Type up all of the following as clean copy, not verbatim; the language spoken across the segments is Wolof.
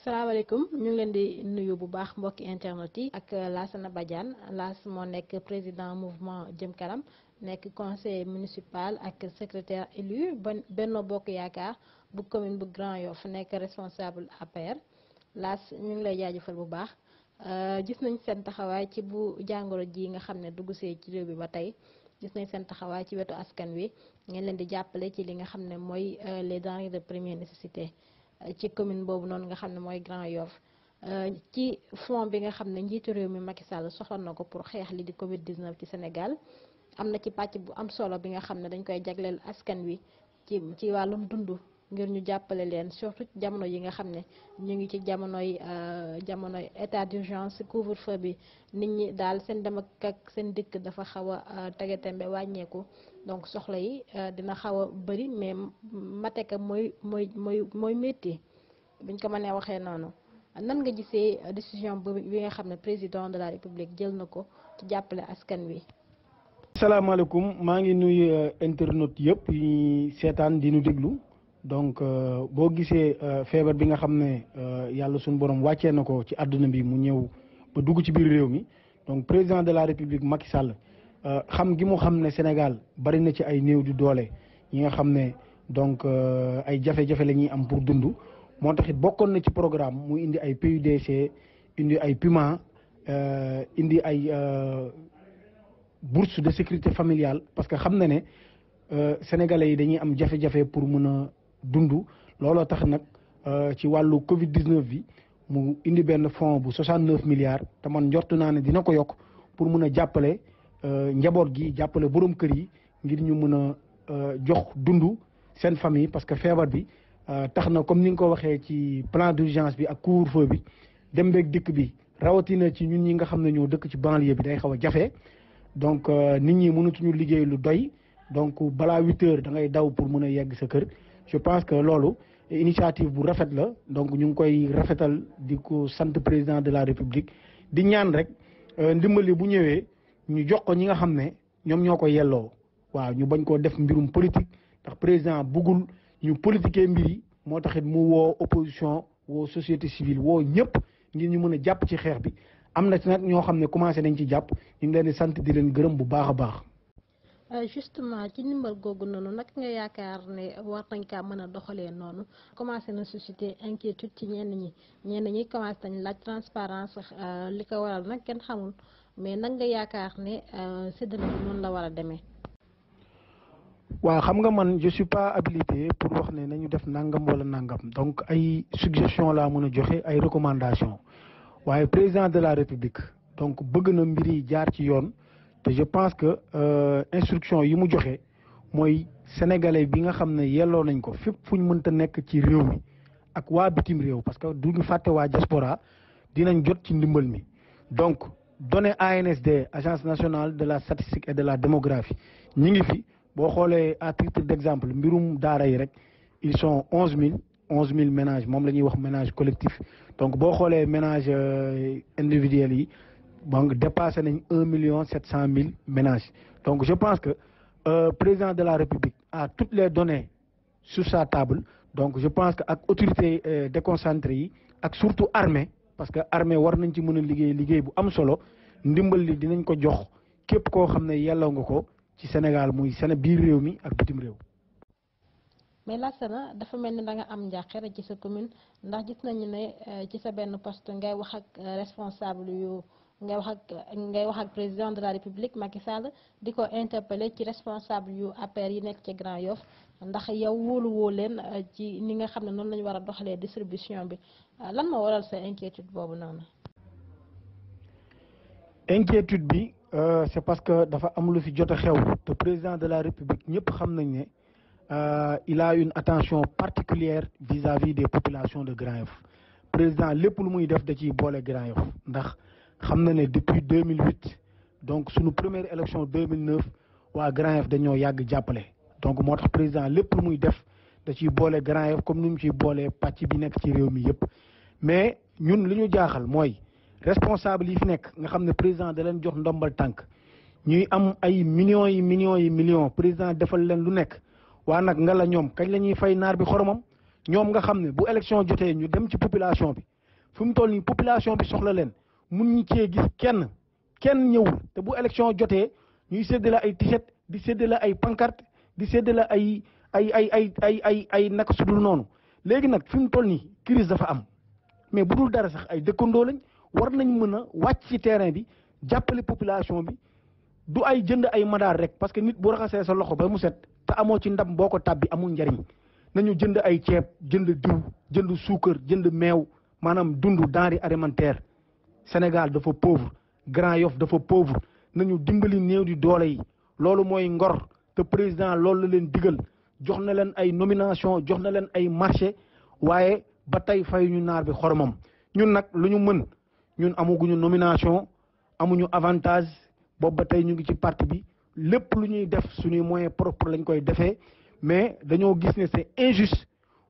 salaamaaleykum ñu ngi leen di nuyu bu baax mbokki internet yi ak Lassana Badiane Lass moo nekk président mouvement Jëm Kanam nekk conseiller municipal ak secrétaire élu Benno Bokk Yaakaar bu commune bu Grand Yoff nekk responsable APR. Lass ñu ngi lay jaajëfal bu baax gis nañ seen taxawaay ci bu jàngoro ji nga xam ne dugg see ci réew bi ba tey gis nañ seen taxawaay ci wetu askan wi ngeen leen di jàppale ci li nga xam ne mooy les denrées de première nécessité ci commune boobu noonu nga xam ne mooy Grand Yoff ci fond bi nga xam ne njiitu réew mi Macky Sall soxla na ko pour xeex li di Covid 19 ci Sénégal am na ci pàcc bu am solo bi nga xam ne dañ koy jagleel askan wi ci wàllum dund ngir ñu jàppale leen surtout jamono yi nga xam ne ñu ngi ci jamonoy état d'urgence couvre-feu bi nit ñi daal seen dem ak seen dikk dafa xaw a tegetembe wàññeeku donc soxla yi dina xaw a bëri mais mateka mooy métti biñ ko mënee waxee noonu nan nga gisee décision bi nga xam ne président de la république jël na ko ci jàppale askan wi. salaamaaleykum maa ngi nuyu internautes yëpp yi seetaan di nu déglu. Donc boo gisee feebar bi nga xam ne yàlla suñu borom wàccee na ko ci àdduna bi mu ñëw ba dugg ci biir réew mi donc président de la république Macky Sall xam gi mu xam ne Sénégal bari na ci ay néew di doole yi nga xam ne donc ay jafe-jafe la ñuy am pour dund moo tax it bokkoon na ci programme mu indi ay PUDC indi ay PUMA indi ay bourse de sécurité familiale parce que xam na ne sénégalais yi dañuy am jafe-jafe pour mën a dund looloo tax nag ci wàllu Covid 19 bi mu indi benn fonds bu 69 milliards te man njortu naa ne dina ko yokk pour mun a jàppale njaboot gi jàppale borom kër yi ngir ñu mun a jox dund seen famille parce que feebar bi tax na comme ni nga ko waxee ci plan d'urgence bi ak couvre-feu bi dem beeg dikk bi rawatina ci ñun ñi nga xam ne ñoo dëkk ci banlieue bi day xaw a jafe donc nit ñi mënatuñu liggéey lu doy donc balaa 8 heures da ngay daw pour mun a yegg sa kër. Je pense que loolu initiative bu rafet la donc ñu ngi koy rafetal di ko sant président de la république di ñaan rek ndimbali bu ñëwee ñu jox ko ñi nga xam ne ñoom ñoo ko yelloo waaw ñu bañ koo def mbirum politique ndax président buggul ñu politiquer mbir yi moo taxit mu woo opposition woo société civile woo ñëpp ngir ñu mën a jàpp ci xeex bi am na ci nag ñoo xam ne commencé nañ ci jàpp ñu ngi leen di sant di leen gërëm bu baax a baax. Justement ci ndimbal googu noonu nag nga yaakaar ne war nañ kaa mën a doxalee noonu commencé na susciter inquiétude ci ñenn ñi commencé nañ laaj transparence li ko waral nag kenn xamul mais nag nga yaakaar ne séddale bi noonu la war a demee. waaw xam nga man je suis pas habilité pour wax ne nañu def nangam wala nangam donc ay suggestion laa mën a joxe ay recommandation waaye président de la république donc bëgg na mbir yi jaar ci yoon. te je pense que instruction yi mu joxe mooy sénégalais bi nga xam ne yelloo nañ ko fépp fu ñu mënta nekk ci réew mi ak waa bitim réew parce que du ñu fàtte waa diaspora dinañ jot ci ndimbal mi donc données ANSD agence nationale de la statistique et de la démographie ñi ngi fi boo xoolee à titre d'exemple mbirum daara yi rek ils sont 11 000 ménages moom la ñuy wax ménage collectif donc boo xoolee ménage individuels yi donc dépassé nañ 1,7 million ménages donc je pense que président de la république a toutes les données sur sa table donc je pense que ak autorités déconcentrées yi ak surtout armée parce que armée war nañ ci mën a liggéey bu am solo ndimbal li dinañ ko jox képp koo xam ne yelloo nga ko ci Sénégal muy biir réew mi ak bitim réew. mais Lassana dafa mel ni da nga am njàqare ci sa commune ndax gis nañu ne ci sa benn poste ngay wax ak responsable yu. ngay wax ak président de la république Macky Sall di ko interpeller ci responsable yu APR yi nekk ci Grand Yoff ndax yow wóolu leen ci ni nga xam ne noonu la ñu war a doxalee distribution bi lan moo waral sa inquiétude boobu noonu. inquiétude bi c'est parce que dafa am lu fi jot a xew te président de la république ñëpp xam nañ ne il a une attention particulière vis-à-vis des populations de Grand Yoff président lépp lu muy def da ciy boole Grand Yoff ndax. xam na ne depuis 2008 donc suñu première élection 2009 waa Grand Yoff dañoo yàgg jàppale donc moo tax président lépp lu muy def da ciy boole Grand Yoff comme ni mu ciy boolee pàcc bi nekk ci réew mi yëpp mais ñun li ñu jaaxal mooy responsable yi fi nekk nga xam ne président da leen jox ndombal tànk ñuy am ay millions président defal leen lu nekk waa nag nga la ñoom kañ la ñuy fay naar bi xoromam ñoom nga xam ne bu élection jotee ñu dem ci population bi fi mu toll nii population bi soxla leen mun ñi cee gis kenn ñëwul te bu élection jotee ñuy séddale ay t-shirt di séddale ay pancarte di séddale ay naka sudul noonu léegi nag fi mu toll nii crise dafa am mais bu dul dara sax ay dëkkandoo lañ war nañ mën a wàcc ci terrain bi jàppale population bi du ay jënd ay madaar rek parce que nit bu raxasee sa loxo ba mu set te amoo ci ndam boo ko tàbbi amul njariñ nañu jënd ay ceeb jënd diw jënd suukar jënd meew maanaam dund denrée alimentaire Sénégal dafa pauvre Grand Yoff dafa pauvre nañu dimbali néew di doole yi loolu mooy ngor te président loolu la leen digal jox na leen ay nomination jox na leen ay marché waaye ba tey fay ñu naar bi xoromam ñun nag lu ñu mën ñun amuguñu nomination amuñu avantage boobu ba tey ñu ngi ci parti bi lépp lu ñuy def suñuy moyen propre lañ koy defee mais dañoo gis ne c'est injuste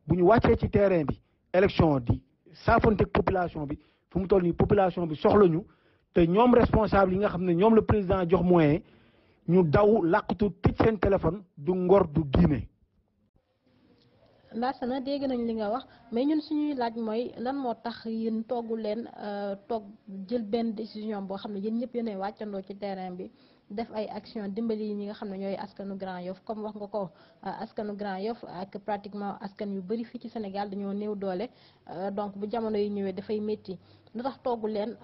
bu ñu wàccee ci terrain bi élection di saafonteeg population bi fu mu toll nii population bi soxla ñu te ñoom responsable yi nga xam ne ñoom la président jox moyen ñu daw làqatu tëj seen téléphone du ngor du diine. Lassana dégg nañ li nga wax mais ñun suñuy laaj mooy lan moo tax yéen toogu leen toog jël benn décision boo xam ne yéen ñëpp yéenay wàccandoo ci terrain bi def ay action dimbali ñi nga xam ne ñooy askanu Grand Yoff comme wax nga ko askanu Grand Yoff ak pratiquement askan yu bëri fii ci Sénégal dañoo néew doole donc bu jamono yi ñëwee dafay métti lu tax toogu leen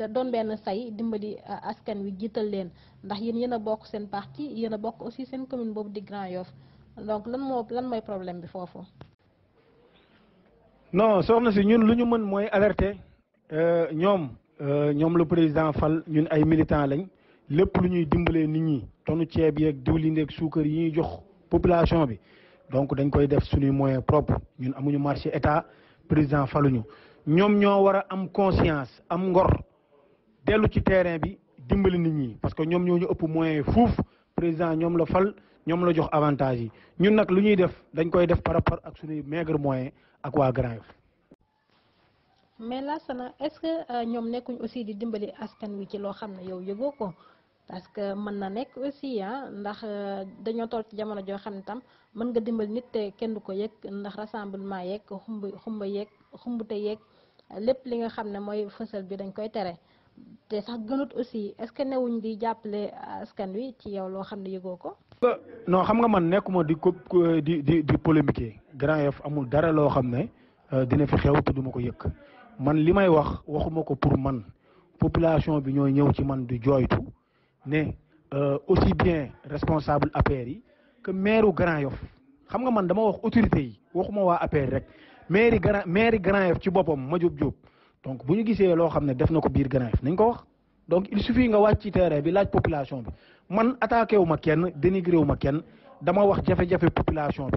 doon benn say dimbali askan wi jiital leen ndax yéen a bokk seen parti yéen a bokk aussi seen commune boobu di Grand Yoff donc lan mooy problème bi foofu. non soxna si ñun lu ñu mën mooy alerter ñoom le président fal ñun ay militants lañ lépp lu ñuy dimbalee nit ñi tonu ceeb yeeg diwlin yeeg suukar yi ñuy jox population bi donc dañ koy def suñuy moyen propre ñun amuñu marché état président faluñu ñoom ñoo war a am conscience am ngor dellu ci terrain bi dimbali nit ñi parce que ñoom ñoo ñu ëpp moyen fuuf président ñoom la fal ñoom la jox avantage yi ñun nag lu ñuy def dañ koy def par rapport ak suñuy maigre moyen ak waa Grand Yoff. mais Lassana est-ce que ñoom nekkuñ aussi di dimbali askan wi ci loo xam ne yow yëgoo ko parce que mën na nekk aussi ndax dañoo toll ci jamono joo xam ne tam mën nga dimbali nit te kenn du ko yëg ndax rassemblement yeeg xumbute yeeg lépp li nga xam ne mooy fësal bi dañ koy tere te sax gënut aussi est-ce que newuñ di jàppale askan wi ci yow loo xam ne yëgoo ko. non xam nga man nekkuma di polémiquer Grand Yoff amul dara loo xam ne dina fi xew te duma ko yëg man li may waxuma ko pour man population bi ñooy ñëw ci man di jooytu ne aussi bien responsable APR yi que maire Grand Yoff xam nga man dama wax autorité yi waxuma waa APR rek maire Grand Yoff ci boppam Madiop Diop donc bu ñu gisee loo xam ne def na ko biir Grand Yoff nañ ko wax donc il suffit nga wàcc ci terrain bi laaj population bi man attaqué wu ma kenn dénigré wu ma kenn dama wax jafe-jafe population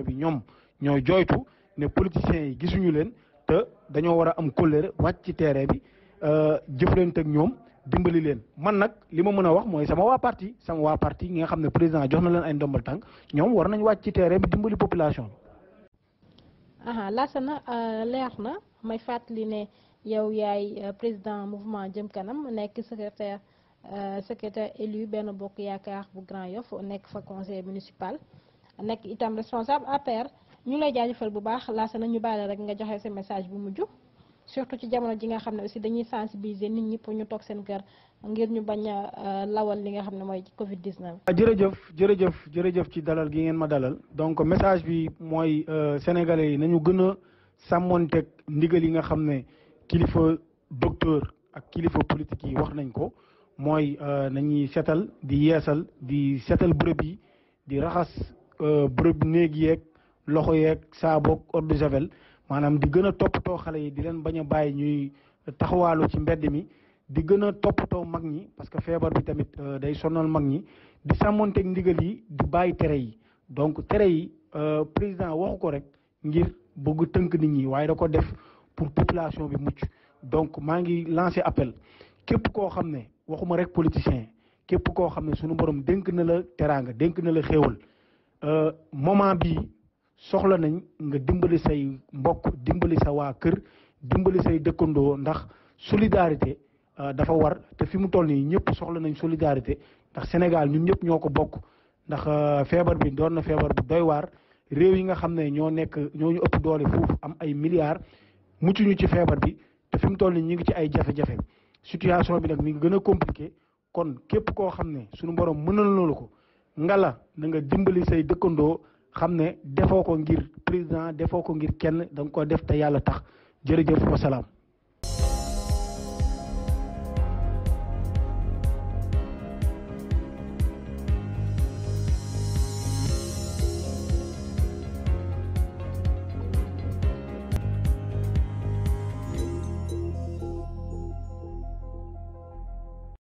bi ñoom ñooy jooytu ne politiciens yi gisuñu leen te dañoo war a am kóllëre wàcc ci terrain bi jëflante ak ñoom dimbali leen man nag li ma mën a wax mooy sama waa parti ñi nga xam ne président jox na leen ay ndombal tànk ñoom war nañ wàcc ci terrain bi dimbali population bi. Lassana leer na may fàttali ne yow yaay président mouvement Jëm Kanam nekk secrétaire élu benn bokk yaakaar bu Grand Yoff nekk fa conseil municipal nekk itam responsable APR ñu lay jaajëfal bu baax Lassana ñu bàyyi rek nga joxe sa message bu mujj surtout ci jamono ji nga xam ne aussi dañuy sensibiliser nit ñi pour ñu toog seen kër ngir ñu bañ a lawal li nga xam ne mooy Covid 19. jërëjëf ci dalal gi ngeen ma dalal donc message bi mooy sénégalais yi nañu gën a sàmmonteeg ndigal yi nga xam ne kilifa docteur ak kilifa politique yi wax nañ ko mooy nañuy setal di yeesal di setal bërëb yi di raxas bërëb néeg yeeg loxo yeeg saaboog eau de javel maanaam di gën a toppatoo xale yi di leen bañ a bàyyi ñuy taxawaalu ci mbedd mi di gën a toppatoo mag ñi parce que feebar bi tamit day sonal mag ñi di sàmmonteeg ndigal yi di bàyyi tere yi donc tere yi président waxu ko rek ngir bëgg tënk nit ñi waaye da ko def pour population bi mucc donc maa ngi lancé appel képp koo xam ne waxuma rek politicien képp koo xam ne sunu borom dénk na la teraanga dénk na la xéewal moment bii soxla nañ nga dimbali say mbokk dimbali sa waa kër dimbali say dëkkandoo ndax solidarité dafa war te fi mu toll nii ñëpp soxla nañ solidarité ndax Sénégal ñun ñëpp ñoo ko bokk ndax feebar bi doon na feebar bu doy waar réew yi nga xam ne ñoo ñu ëpp doole foofu am ay milliards muccuñu ci feebar bi te fi mu toll nii ñu ngi ci ay jafe-jafe situation bi nag mi ngi gën a compliqué kon képp koo xam ne suñu borom mënal na la ko ngala na nga dimbali say dëkkandoo xam ne defoo ko ngir président defoo ko ngir kenn da nga ko def te yàlla tax jërëjëf wasalaam.